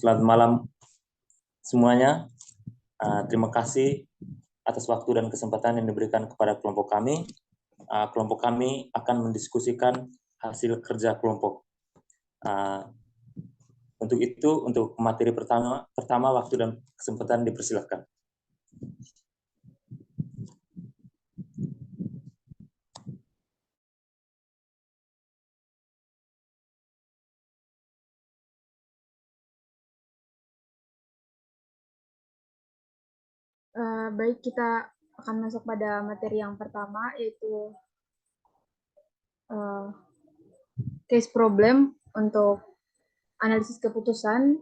Selamat malam semuanya. Terima kasih atas waktu dan kesempatan yang diberikan kepada kelompok kami. Kelompok kami akan mendiskusikan hasil kerja kelompok. Untuk itu, untuk materi pertama waktu dan kesempatan dipersilakan. Baik, kita akan masuk pada materi yang pertama, yaitu case problem untuk analisis keputusan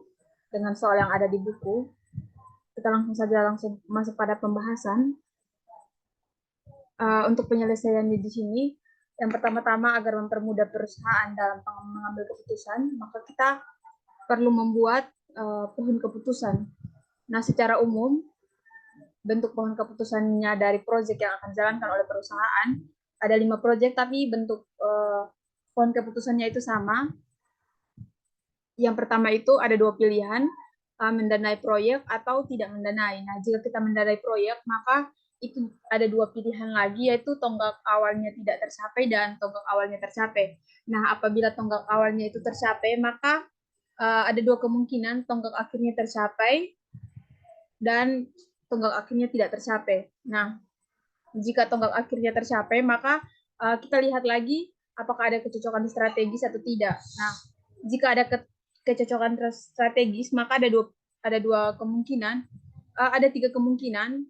dengan soal yang ada di buku. Kita langsung masuk pada pembahasan. Untuk penyelesaiannya di sini, yang pertama-tama agar mempermudah perusahaan dalam mengambil keputusan, maka kita perlu membuat pohon keputusan. Nah, secara umum, bentuk pohon keputusannya dari proyek yang akan dijalankan oleh perusahaan, ada 5 proyek, tapi bentuk pohon keputusannya itu sama. Yang pertama itu ada 2 pilihan, mendanai proyek atau tidak mendanai. Nah, jika kita mendanai proyek, maka itu ada 2 pilihan lagi, yaitu tonggak awalnya tidak tercapai dan tonggak awalnya tercapai. Nah, apabila tonggak awalnya itu tercapai, maka ada 2 kemungkinan, tonggak akhirnya tercapai dan tonggak akhirnya tidak tercapai. Nah, jika tonggak akhirnya tercapai, maka kita lihat lagi apakah ada kecocokan strategis atau tidak. Nah, jika ada kecocokan strategis, maka ada dua kemungkinan, ada 3 kemungkinan.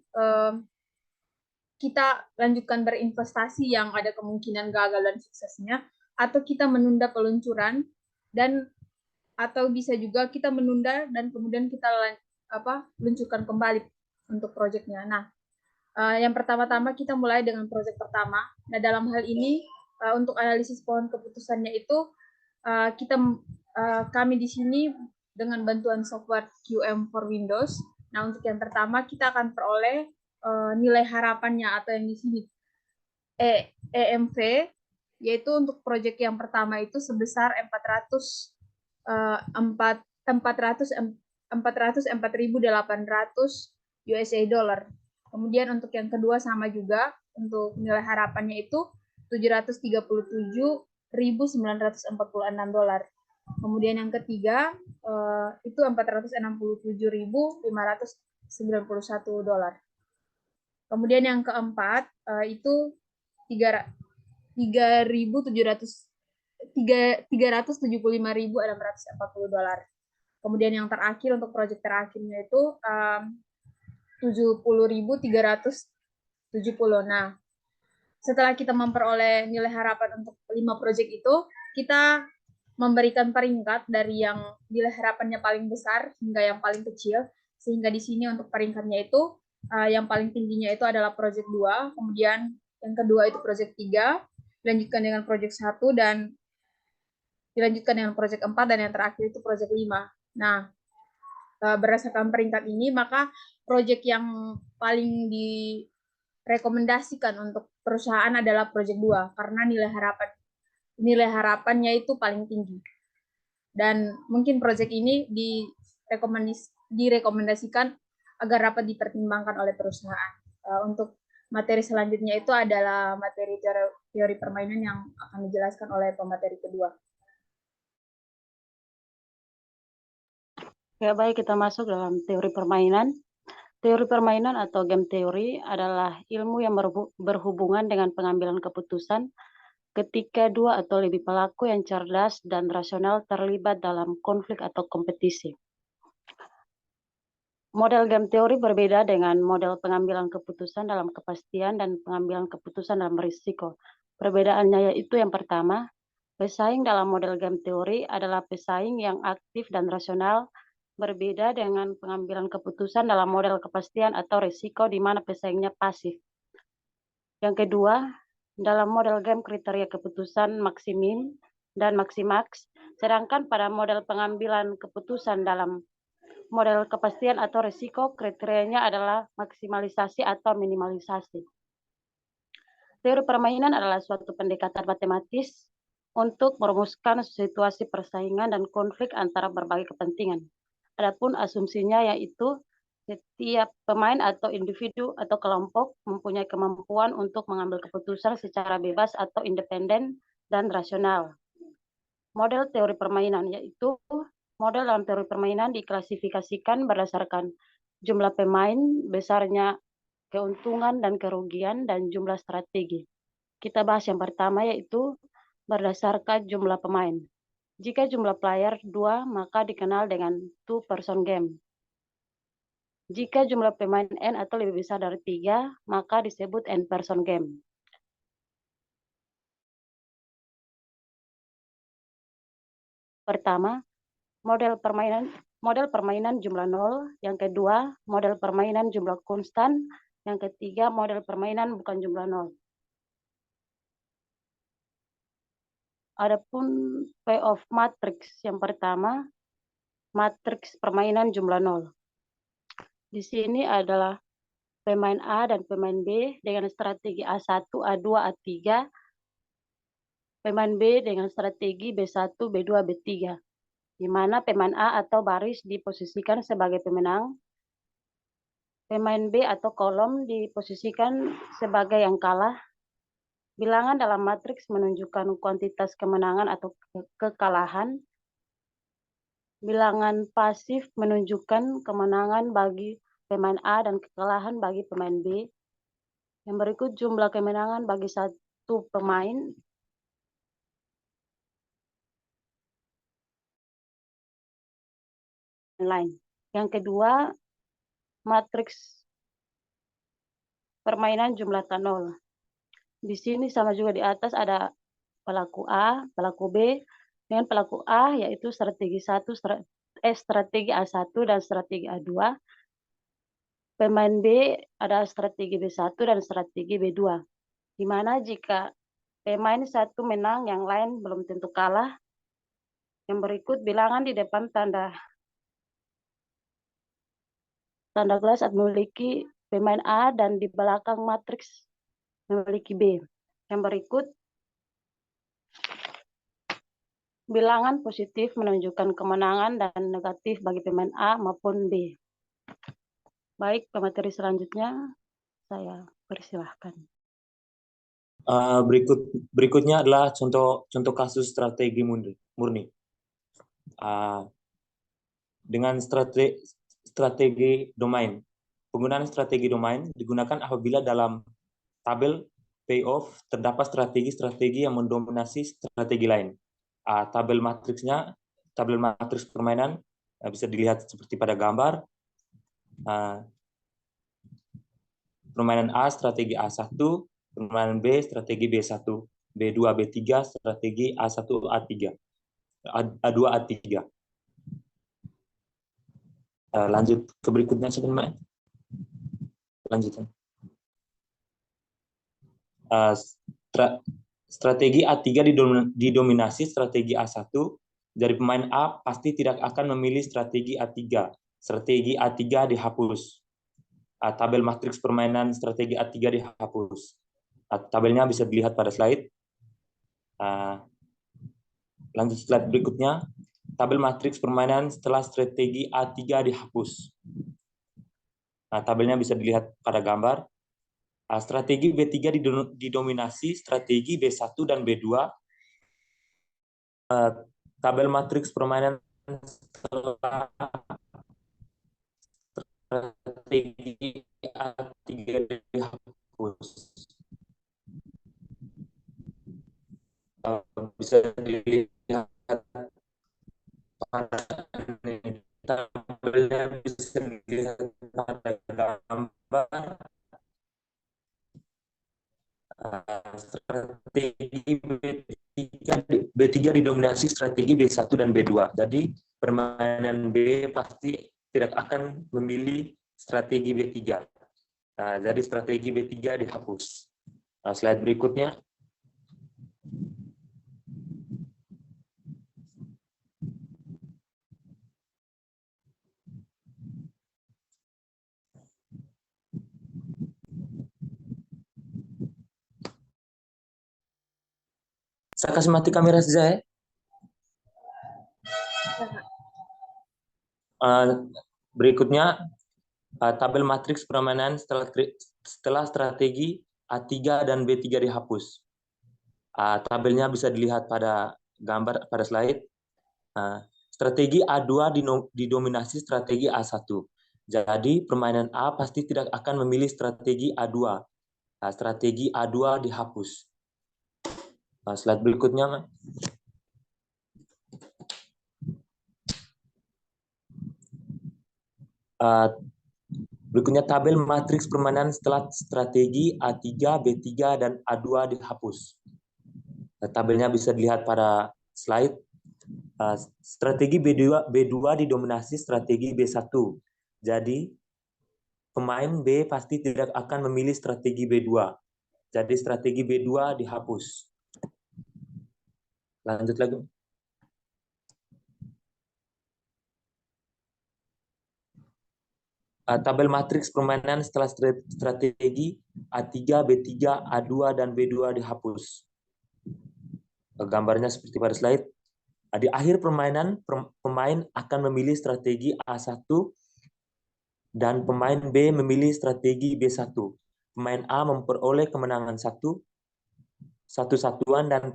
Kita lanjutkan berinvestasi yang ada kemungkinan gagal dan suksesnya, atau kita menunda peluncuran, dan atau bisa juga kita menunda dan kemudian kita luncurkan kembali untuk proyeknya. Nah, yang pertama-tama kita mulai dengan proyek pertama. Nah, dalam hal ini untuk analisis pohon keputusannya itu kami di sini dengan bantuan software QM for Windows. Nah, untuk yang pertama kita akan peroleh nilai harapannya atau yang di sini EMV, yaitu untuk proyek yang pertama itu sebesar 404.800 USA dollar. Kemudian untuk yang kedua sama juga, untuk nilai harapannya itu 737.946 dolar. Kemudian yang ketiga itu 467.591 dolar. Kemudian yang keempat itu 375.640 dolar. Kemudian yang terakhir untuk proyek terakhirnya itu 70.370. Nah, setelah kita memperoleh nilai harapan untuk 5 proyek itu, kita memberikan peringkat dari yang nilai harapannya paling besar hingga yang paling kecil, sehingga di sini untuk peringkatnya itu yang paling tingginya itu adalah proyek 2, kemudian yang kedua itu proyek 3, dilanjutkan dengan proyek 1, dan dilanjutkan dengan proyek 4, dan yang terakhir itu proyek 5. Nah, berdasarkan peringkat ini, maka proyek yang paling direkomendasikan untuk perusahaan adalah proyek 2, karena nilai harapannya itu paling tinggi. Dan mungkin proyek ini direkomendasikan agar dapat dipertimbangkan oleh perusahaan. Untuk materi selanjutnya itu adalah materi teori permainan yang akan dijelaskan oleh pemateri kedua. Ya, baik, kita masuk dalam teori permainan. Teori permainan atau game teori adalah ilmu yang berhubungan dengan pengambilan keputusan ketika 2 atau lebih pelaku yang cerdas dan rasional terlibat dalam konflik atau kompetisi. Model game teori berbeda dengan model pengambilan keputusan dalam kepastian dan pengambilan keputusan dalam risiko. Perbedaannya yaitu yang pertama, pesaing dalam model game teori adalah pesaing yang aktif dan rasional, berbeda dengan pengambilan keputusan dalam model kepastian atau risiko di mana pesaingnya pasif. Yang kedua, dalam model game kriteria keputusan maksimin dan maksimaks, sedangkan pada model pengambilan keputusan dalam model kepastian atau risiko kriterianya adalah maksimalisasi atau minimalisasi. Teori permainan adalah suatu pendekatan matematis untuk merumuskan situasi persaingan dan konflik antara berbagai kepentingan. Adapun asumsinya yaitu setiap pemain atau individu atau kelompok mempunyai kemampuan untuk mengambil keputusan secara bebas atau independen dan rasional. Model teori permainan yaitu model dalam teori permainan diklasifikasikan berdasarkan jumlah pemain, besarnya keuntungan dan kerugian, dan jumlah strategi. Kita bahas yang pertama yaitu berdasarkan jumlah pemain. Jika jumlah player 2, maka dikenal dengan two-person game. Jika jumlah pemain N atau lebih besar dari 3, maka disebut N-person game. Pertama, model permainan jumlah 0. Yang kedua, model permainan jumlah konstan. Yang ketiga, model permainan bukan jumlah 0. Adapun payoff matrix yang pertama, matriks permainan jumlah 0. Di sini adalah pemain A dan pemain B dengan strategi A1, A2, A3. Pemain B dengan strategi B1, B2, B3. Di mana pemain A atau baris diposisikan sebagai pemenang, pemain B atau kolom diposisikan sebagai yang kalah. Bilangan dalam matriks menunjukkan kuantitas kemenangan atau kekalahan. Bilangan pasif menunjukkan kemenangan bagi pemain A dan kekalahan bagi pemain B. Yang berikut jumlah kemenangan bagi satu pemain. Lain. Yang kedua, matriks permainan jumlah K0. Di sini sama juga di atas ada pelaku A, pelaku B. Dengan pelaku A yaitu strategi strategi A1 dan strategi A2. Pemain B ada strategi B1 dan strategi B2. Di mana jika pemain satu menang, yang lain belum tentu kalah. Yang berikut bilangan di depan tanda gelas memiliki pemain A dan di belakang matriks memiliki B. Yang berikut bilangan positif menunjukkan kemenangan dan negatif bagi pemain A maupun B. Baik, pemateri selanjutnya saya persilahkan. Berikutnya adalah contoh kasus strategi murni. Dengan strategi domain. Penggunaan strategi domain digunakan apabila dalam tabel payoff terdapat strategi-strategi yang mendominasi strategi lain. Tabel matriks permainan bisa dilihat seperti pada gambar. Permainan A strategi A1, permainan B strategi B1, B2, B3 strategi A1, A3, A2, A3. Lanjut ke berikutnya sebenarnya. Lanjutkan. Strategi A3 didominasi strategi A1. Dari pemain A pasti tidak akan memilih strategi A3. Strategi A3 dihapus. Tabel matriks permainan strategi A3 dihapus. Tabelnya bisa dilihat pada slide. Lanjut slide berikutnya. Tabel matriks permainan setelah strategi A3 dihapus. Tabelnya bisa dilihat pada gambar. Strategi B3 didominasi strategi B1 dan B2. Tabel matriks permainan setelah strategi A3 dihapus. Bisa dilihat tabelnya bisa dilihat pada gambar. Strategi B3 didominasi strategi B1 dan B2. Jadi permainan B pasti tidak akan memilih strategi B3. Jadi strategi B3 dihapus. Slide berikutnya. Saya kasih mati kamera saja ya. Berikutnya, tabel matriks permainan setelah strategi A3 dan B3 dihapus. Tabelnya bisa dilihat pada gambar pada slide. Strategi A2 didominasi strategi A1. Jadi permainan A pasti tidak akan memilih strategi A2. Strategi A2 dihapus. Slide berikutnya. Berikutnya tabel matriks permainan setelah strategi A3, B3, dan A2 dihapus. Tabelnya bisa dilihat pada slide. Strategi B2 didominasi strategi B1. Jadi, pemain B pasti tidak akan memilih strategi B2. Jadi, strategi B2 dihapus. Lanjut lagi. Tabel matriks permainan setelah strategi A3, B3, A2, dan B2 dihapus. Gambarnya seperti pada slide. Di akhir permainan, pemain akan memilih strategi A1 dan pemain B memilih strategi B1. Pemain A memperoleh kemenangan satu-satuan dan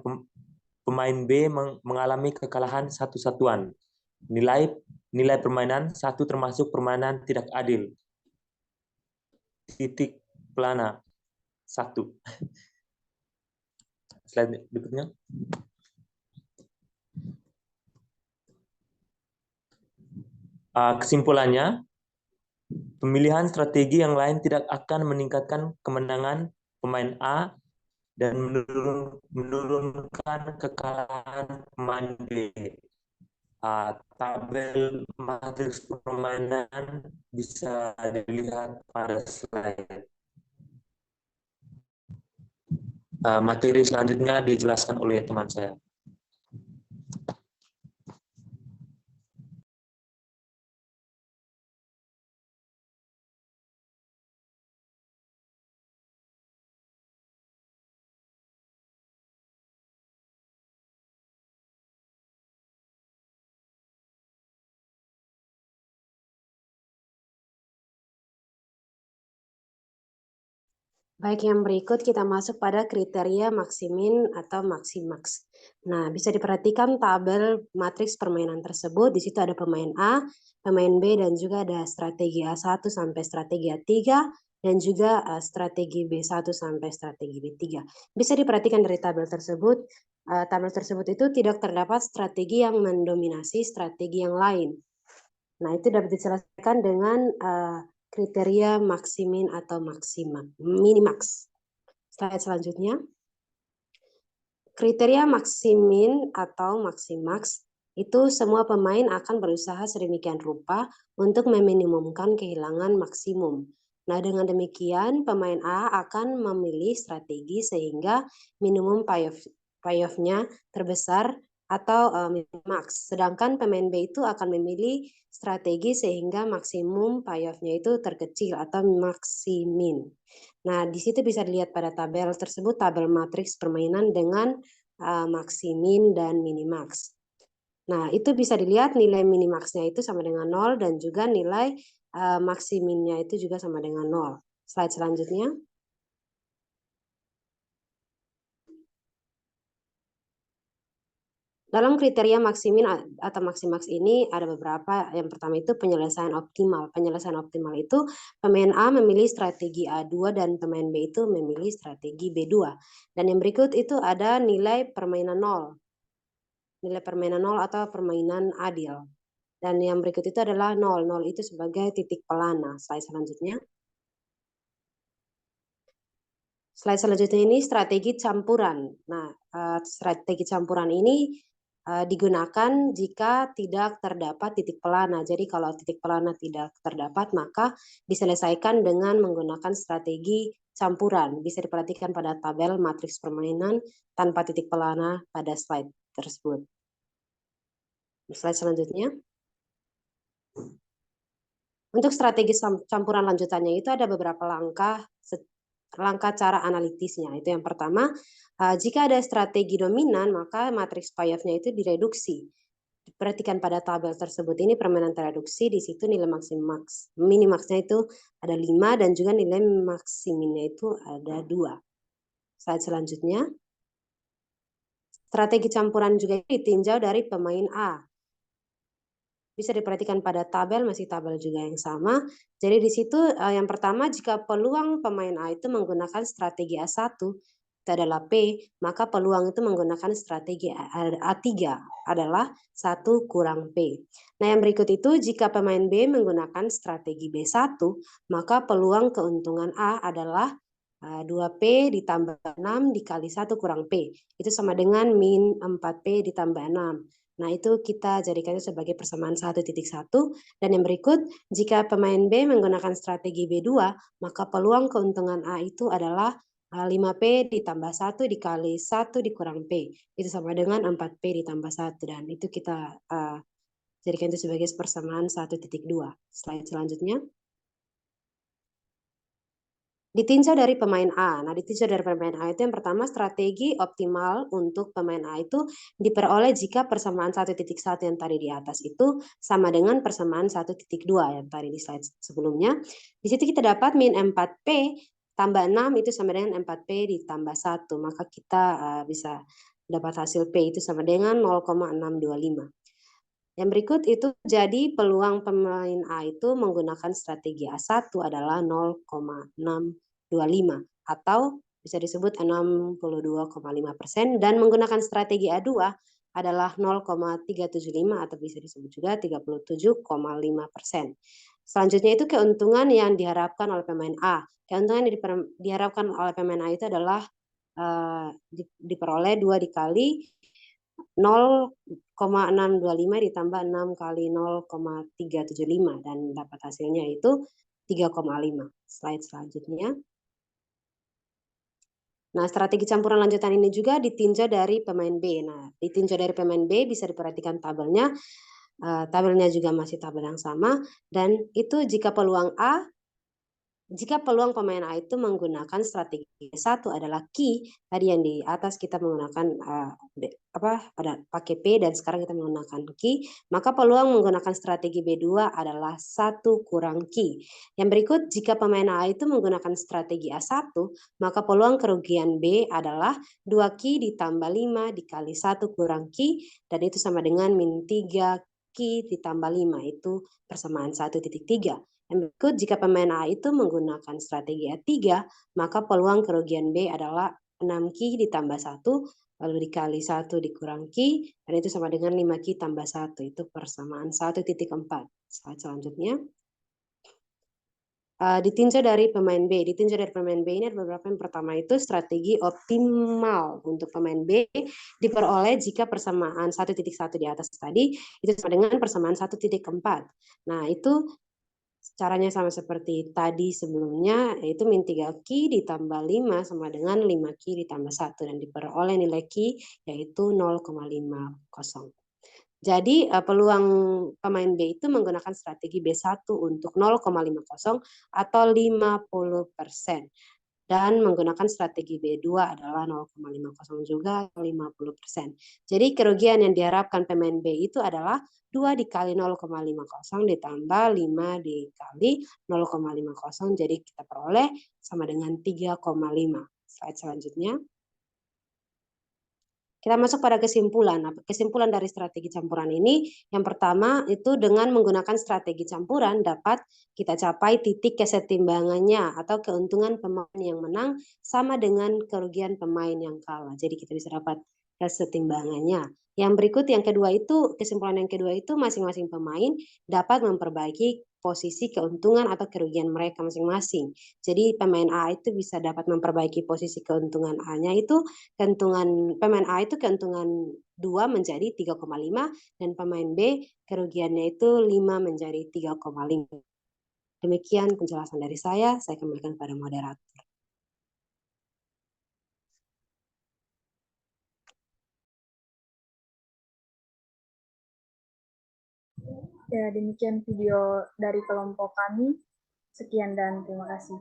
pemain B mengalami kekalahan satu-satuan. Nilai permainan 1 termasuk permainan tidak adil. Titik pelana 1. Slide berikutnya. Kesimpulannya, pemilihan strategi yang lain tidak akan meningkatkan kemenangan pemain A dan menurunkan kekalahan pemain B. Tabel matriks permainan bisa dilihat pada slide. Materi selanjutnya dijelaskan oleh teman saya. Baik, yang berikut kita masuk pada kriteria maksimin atau maksimax. Nah, bisa diperhatikan tabel matriks permainan tersebut. Di situ ada pemain A, pemain B, dan juga ada strategi A1 sampai strategi A3, dan juga strategi B1 sampai strategi B3. Bisa diperhatikan dari tabel tersebut itu tidak terdapat strategi yang mendominasi strategi yang lain. Nah, itu dapat diselesaikan dengan kriteria maksimin atau minimax. Slide selanjutnya. Kriteria maksimin atau maksimax itu semua pemain akan berusaha sedemikian rupa untuk meminimumkan kehilangan maksimum. Nah, dengan demikian pemain A akan memilih strategi sehingga minimum payoff-nya terbesar atau max. Sedangkan pemain B itu akan memilih strategi sehingga maksimum payoff-nya itu terkecil atau maksimin. Nah, di situ bisa dilihat pada tabel tersebut, tabel matriks permainan dengan maksimin dan minimax. Nah, itu bisa dilihat nilai minimaxnya itu sama dengan 0 dan juga nilai maksiminnya itu juga sama dengan 0. Slide selanjutnya. Dalam kriteria maksimin atau maksimax ini ada beberapa. Yang pertama itu penyelesaian optimal. Penyelesaian optimal itu pemain A memilih strategi A2 dan pemain B itu memilih strategi B2. Dan yang berikut itu ada nilai permainan 0. Nilai permainan 0 atau permainan adil. Dan yang berikut itu adalah 0. 0 itu sebagai titik pelana. Slide selanjutnya. Slide selanjutnya ini strategi campuran. Nah, strategi campuran ini digunakan jika tidak terdapat titik pelana. Jadi kalau titik pelana tidak terdapat, maka diselesaikan dengan menggunakan strategi campuran. Bisa diperhatikan pada tabel matriks permainan tanpa titik pelana pada slide tersebut. Slide selanjutnya. Untuk strategi campuran lanjutannya itu ada beberapa langkah cara analitisnya. Itu yang pertama, jika ada strategi dominan, maka matriks payoff-nya itu direduksi. perhatikan pada tabel tersebut ini permainan tereduksi, di situ nilai minimaxnya itu ada 5 dan juga nilai maksiminnya itu ada 2. Slide selanjutnya. Strategi campuran juga ditinjau dari pemain A. Bisa diperhatikan pada tabel, masih tabel juga yang sama. Jadi di situ yang pertama, jika peluang pemain A itu menggunakan strategi A1, itu adalah P, maka peluang itu menggunakan strategi A3 adalah 1 kurang P. Nah yang berikut itu, jika pemain B menggunakan strategi B1, maka peluang keuntungan A adalah 2P ditambah 6 dikali 1 kurang P. Itu sama dengan min 4P ditambah 6. Nah, itu kita jadikan itu sebagai persamaan 1.1. Dan yang berikut, jika pemain B menggunakan strategi B2, maka peluang keuntungan A itu adalah 5P ditambah 1 dikali 1 dikurang P. Itu sama dengan 4P ditambah 1. Dan itu kita jadikan itu sebagai persamaan 1.2. Slide selanjutnya. Ditinjau dari pemain A. Nah, ditinjau dari pemain A itu yang pertama, strategi optimal untuk pemain A itu diperoleh jika persamaan 1.1 yang tadi di atas itu sama dengan persamaan 1.2 yang tadi di slide sebelumnya. Di situ kita dapat min 4P tambah 6 itu sama dengan 4P ditambah 1. Maka kita bisa dapat hasil P itu sama dengan 0,625. Yang berikut itu jadi peluang pemain A itu menggunakan strategi A1 adalah 0,625 atau bisa disebut 62,5% dan menggunakan strategi A2 adalah 0,375 atau bisa disebut juga 37,5%. Selanjutnya itu keuntungan yang diharapkan oleh pemain A. Keuntungan yang diharapkan oleh pemain A itu adalah diperoleh 2 dikali 0,625 ditambah 6 kali 0,375 dan dapat hasilnya itu 3,5. Slide selanjutnya. Nah, strategi campuran lanjutan ini juga ditinjau dari pemain B. Nah, ditinjau dari pemain B bisa diperhatikan tabelnya. Tabelnya juga masih tabel yang sama dan itu jika peluang pemain A itu menggunakan strategi 1 adalah key, tadi yang di atas kita menggunakan pakai P dan sekarang kita menggunakan key, maka peluang menggunakan strategi B2 adalah 1 kurang key. Yang berikut, jika pemain A itu menggunakan strategi A1, maka peluang kerugian B adalah 2 key ditambah 5 dikali 1 kurang key, dan itu sama dengan min 3 key ditambah 5, itu persamaan 1.3. Yang berikut, jika pemain A itu menggunakan strategi A3, maka peluang kerugian B adalah 6 Ki ditambah 1, lalu dikali 1 dikurang Ki, dan itu sama dengan 5 Ki tambah 1, itu persamaan 1.4. Slide selanjutnya. Ditinjau dari pemain B. Ditinjau dari pemain B ini ada beberapa. Yang pertama itu strategi optimal untuk pemain B diperoleh jika persamaan 1.1 di atas tadi itu sama dengan persamaan 1.4. Nah, itu caranya sama seperti tadi sebelumnya, yaitu min 3 Ki ditambah 5 sama dengan 5 Ki ditambah 1 dan diperoleh nilai Ki yaitu 0,50. Jadi peluang pemain B itu menggunakan strategi B1 untuk 0,50 atau 50%. Dan menggunakan strategi B2 adalah 0,50 juga 50%. Jadi kerugian yang diharapkan pemain B itu adalah 2 dikali 0,50 ditambah 5 dikali 0,50. Jadi kita peroleh sama dengan 3,5. Slide selanjutnya. Kita masuk pada kesimpulan. Nah, kesimpulan dari strategi campuran ini, yang pertama itu dengan menggunakan strategi campuran dapat kita capai titik kesetimbangannya atau keuntungan pemain yang menang sama dengan kerugian pemain yang kalah. Jadi kita bisa dapat kesetimbangannya. Yang berikut, yang kedua itu, kesimpulan yang kedua itu masing-masing pemain dapat memperbaiki posisi keuntungan atau kerugian mereka masing-masing. Jadi pemain A itu bisa dapat memperbaiki posisi keuntungan A-nya itu, pemain A itu keuntungan 2 menjadi 3,5 dan pemain B kerugiannya itu 5 menjadi 3,5. Demikian penjelasan dari saya kembalikan kepada moderator. Ya, demikian video dari kelompok kami. Sekian dan terima kasih.